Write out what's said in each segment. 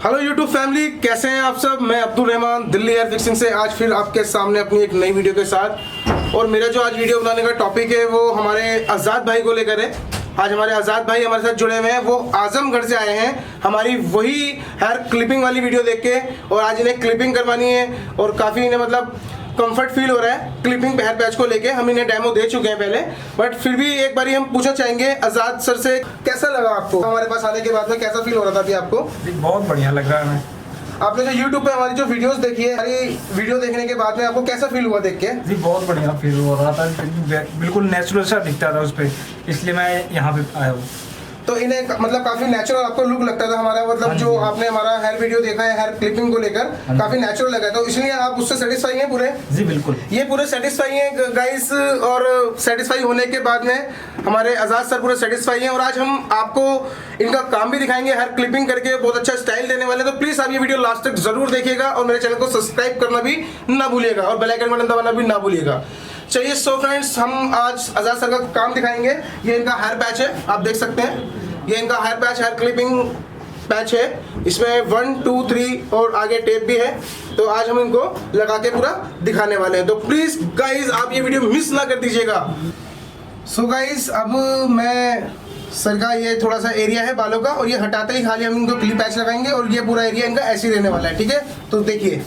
Hello YouTube family, कैसे हैं आप सब। मैं अब्दुल रहमान दिल्ली हेयर फिक्सिंग से आज फिर आपके सामने अपनी एक नई वीडियो के साथ। और मेरा जो आज वीडियो बनाने का टॉपिक है वो हमारे आज़ाद भाई को लेकर है। आज हमारे आज़ाद भाई हमारे साथ जुड़े हुए हैं। वो आजमगढ़ से आए हैं हमारी वही हेयर क्लिपिंग वाली वीडियो देख के, और आज इन्हें क्लिपिंग करवानी है और काफ़ी इन्हें मतलब कंफर्ट फील हो रहा है क्लिपिंग हेयर पैच को लेके। हम इन्हें डेमो दे चुके हैं पहले, बट फिर भी एक बारी हम पूछना चाहेंगे आज़ाद सर से, कैसा लगा आपको हमारे पास आने के बाद में? कैसा फील हो रहा था अभी आपको? बहुत बढ़िया लग रहा है हमें। आपने जो YouTube पे हमारी जो वीडियोस देखी है, हमारी वीडियो देखने के बाद में आपको कैसा फील हुआ देख के? जी बहुत बढ़िया फील हो रहा था, बिल्कुल नेचुरल सा दिखता था उस पर, इसलिए मैं यहाँ पे आया हूँ। तो इन्हें मतलब काफी नेचुरल आपको लुक लगता था हमारा, मतलब जो आपने हमारा हेयर वीडियो देखा है हेयर क्लिपिंग को लेकर, काफी नेचुरल लगा, तो इसलिए आप उससे सेटिस्फाई हैं पूरे? जी बिल्कुल, ये पूरे सेटिस्फाई हैं गाइस। और सेटिस्फाई होने के बाद में हमारे आज़ाद सर पूरे सेटिस्फाई हैं। और आज हम आपको इनका काम भी दिखाएंगे, हेयर क्लिपिंग करके बहुत अच्छा स्टाइल देने वाले। तो प्लीज आप ये वीडियो लास्ट तक जरूर देखिएगा और मेरे चैनल को सब्सक्राइब करना भी ना भूलिएगा और बेल आइकन बटन दबाना भी ना भूलिएगा। चलिए सो फ्रेंड्स, हम आज आज़ाद सर का काम दिखाएंगे। ये इनका हेयर पैच है, आप देख सकते हैं। ये इनका hair patch, hair clipping patch है। इसमें 1 2 3 और आगे टेप भी है। तो आज हम इनको लगा के पूरा दिखाने वाले हैं। तो प्लीज गाइज आप ये वीडियो मिस ना कर दीजिएगा। सो गाइज, अब मैं सर का ये थोड़ा सा एरिया है बालों का, और ये हटाते ही खाली हम इनको क्लिप पैच लगाएंगे और ये पूरा एरिया इनका ऐसे ही रहने वाला है। ठीक है, तो देखिए।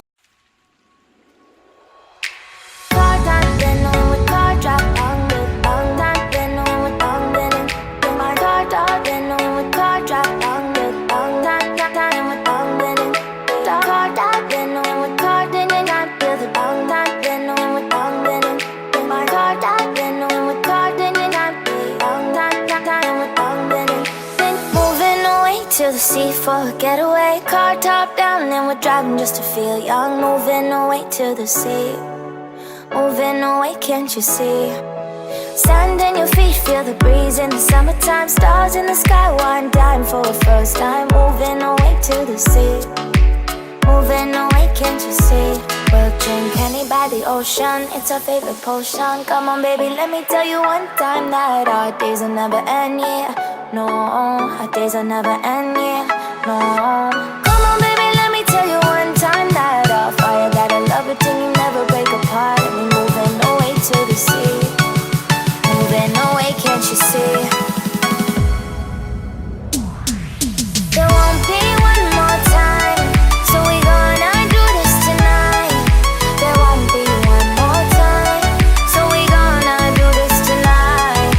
To the sea for a getaway, car top down and we're driving just to feel young. Moving away to the sea, moving away, can't you see? Sand in your feet, feel the breeze in the summertime. Stars in the sky, one dime for a first time. Moving away to the sea, moving away, can't you see? We'll drink honey by the ocean, it's our favorite potion. Come on baby, let me tell you one time that our days will never end, yeah. No, our days will never end, yeah. No, come on baby, let me tell you one time that our fire got a love it till you never break apart. And we moving away to the sea, moving away, can't you see? There won't be one more time, so we gonna do this tonight. There won't be one more time, so we gonna do this tonight.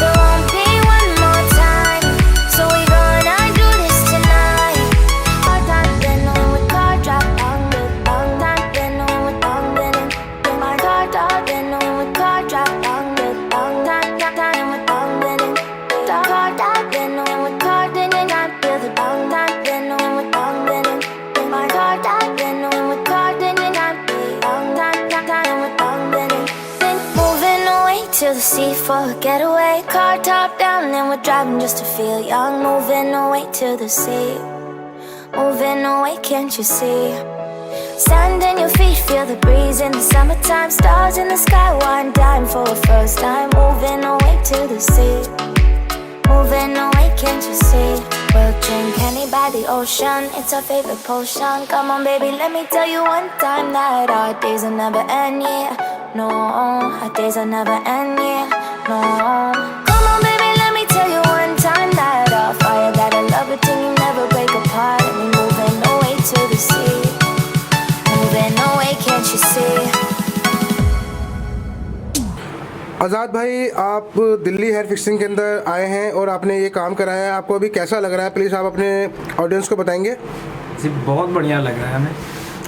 There won't be one more time, so we gonna do this tonight. Then on with car drop on the bang, then on with bang, then my car dog, then on with car drop on the bang, then with bang, then car dog, then on with car, then I feel the bang, then on with bang, then my car dog, then on with car, then I feel bang, with bang, then moving away to the sea for a getaway, car top down and we're driving just to feel young. Moving away to the sea, moving away, can't you see? Sand in your feet, feel the breeze in the summertime. Stars in the sky, one dime for a first time. Moving away to the sea, moving away, can't you see? We'll drink honey by the ocean, it's our favorite potion. Come on baby, let me tell you one time that our days will never end, yeah. No, our days will never end, yeah. No, come on baby, let me tell you one time that our fire got a love it till you never break apart. And we moving away to the sea, moving away, can't you see? आज़ाद भाई, आप Delhi hair fixing के अंदर आए हैं और आपने ये काम कराया है, आपको अभी कैसा लग रहा है? प्लीज़ आप अपने ऑडियंस को बताएंगे। जी बहुत बढ़िया लग रहा है हमें।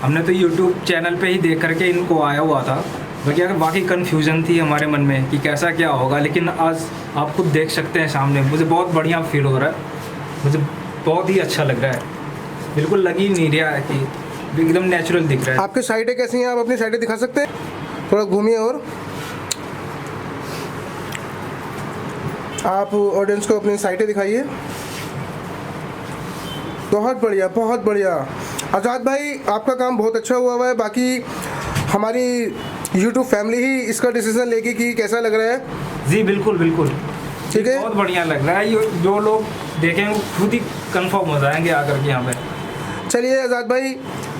हमने तो यूट्यूब चैनल पे ही देख करके इनको आया हुआ था, बाकी कन्फ्यूज़न थी हमारे मन में कि कैसा क्या होगा, लेकिन आज आप खुद देख सकते हैं सामने। मुझे बहुत बढ़िया फील हो रहा है, मुझे बहुत ही अच्छा लग रहा है। बिल्कुल लग ही नहीं रहा है कि एकदम नेचुरल दिख रहा है। आपकी साइडें कैसी हैं? आप अपनी साइडें दिखा सकते हैं? थोड़ा घूमिए और आप ऑडियंस को अपनी साइटें दिखाइए। बहुत बढ़िया, बहुत बढ़िया। आज़ाद भाई, आपका काम बहुत अच्छा हुआ है। बाकी हमारी YouTube फैमिली ही इसका डिसीजन लेगी कि कैसा लग रहा है। जी बिल्कुल बिल्कुल, ठीक है, बहुत बढ़िया लग रहा है। ये जो लोग देखेंगे खुद ही कंफर्म हो जाएंगे आकर के यहाँ पे। चलिए आज़ाद भाई,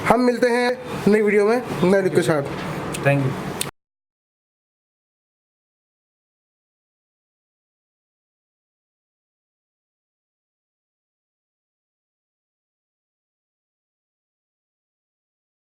हम मिलते हैं नई वीडियो में नए लुक के साथ। Thank you.